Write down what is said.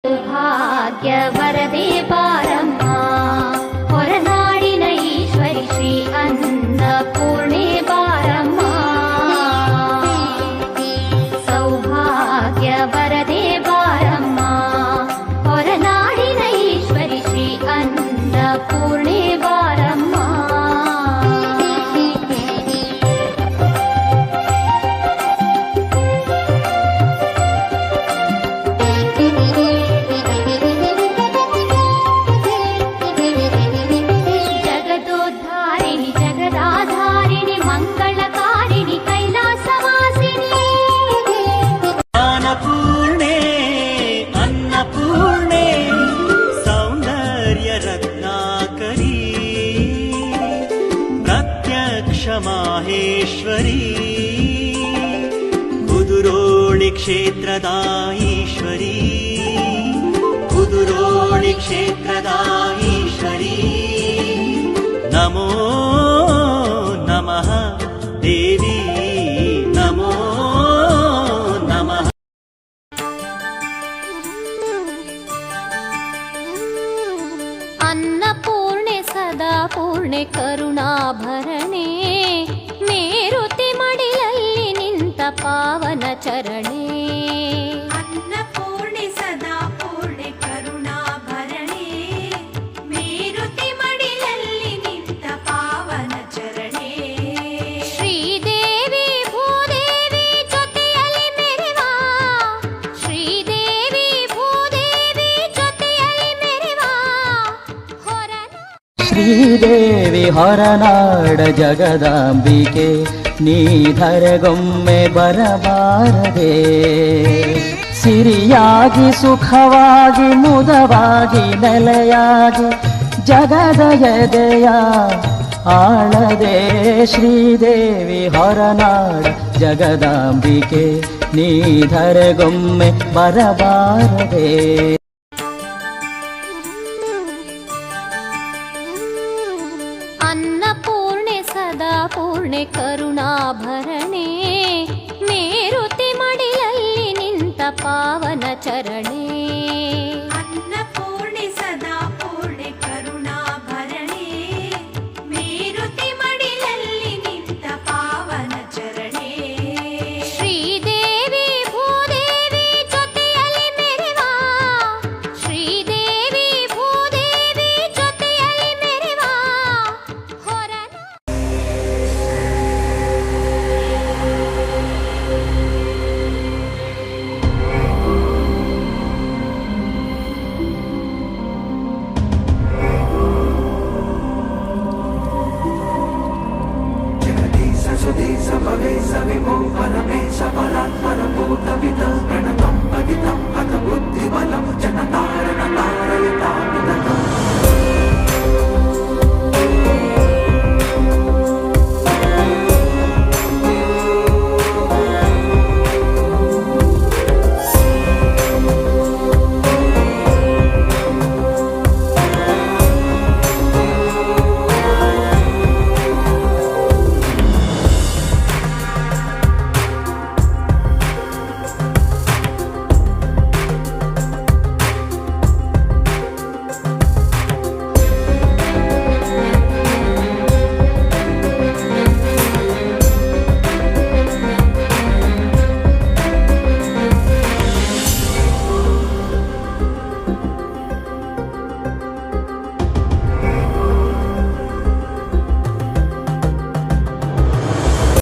ಭಾಗ್ಯವರದೇ ಬಾರಮ್ಮ ಹೊರನಾಡಿನ ಈಶ್ವರಿ ಶ್ರೀ ಅನ್ನಪೂರ್ಣೆ ಬಾರಮ್ಮ ಸೌಭಾಗ್ಯವರದೇ ಬಾರಮ್ಮ ಹೊರನಾಡಿನ ಈಶ್ವರಿ ಶ್ರೀ ಅನ್ನಪೂರ್ಣೆ ಬಾರಮ್ಮ ಮಾಹೇಶ್ವರಿ ಕುದುರೋಳಿ ಕ್ಷೇತ್ರದ ಈಶ್ವರಿ ಕುದುರೋಳಿ ಕ್ಷೇತ್ರದ ಈಶ್ವರಿ ನಮೋ ನಮಃ ದೇವಿ ನಮೋ ನಮಃ ಅನ್ನಪೂರ್ಣೆ ಸದಾ ಪೂರ್ಣೆ ಕರುಣಾಭರಣೆ ಮೇರುತಿ ಮಡಿಲಲ್ಲಿ ನಿಂತ ಪಾವನ ಚರಣೆ ಅನ್ನಪೂರ್ಣೆ ಸದಾ ಪೂರ್ಣೆ ಕರುಣಾಭರಣೆ ಮೇರುತಿ ಮಡಿಲಲ್ಲಿ ನಿಂತ ಪಾವನ ಚರಣೆ ಶ್ರೀದೇವಿ ಭೂದೇವಿ ಜೊತೆಯಲ್ಲಿ ಮೆರೆವ ಶ್ರೀದೇವಿ ಭೂದೇವಿ ಜೊತೆಯಲ್ಲಿ ಮೆರೆವ ಶ್ರೀದೇವಿ ಹೊರನಾಡ ಜಗದಾಂಬಿಕೆ ನೀಧರೆಗೊಮ್ಮೆ ಬರಬಾರದೆ ಸಿರಿಯಾಗಿ ಸುಖವಾಗಿ ಮುದವಾಗಿ ನೆಲೆಯಾಗಿ ಜಗದ ಎದೆಯ ಆಳದೆ ಶ್ರೀದೇವಿ ಹೊರನಾಡ ಜಗದಾಂಬಿಕೆ ನೀಧರೆಗೊಮ್ಮೆ ಬರಬಾರದೆ ಅನ್ನಪೂರ್ಣೆ ಸದಾ ಪೂರ್ಣೆ ಕರುಣಾಭರಣೆ ಮೇರುತಿ ಮಡಿಲಲ್ಲಿ ನಿಂತ ಪಾವನ ಚರಣೆ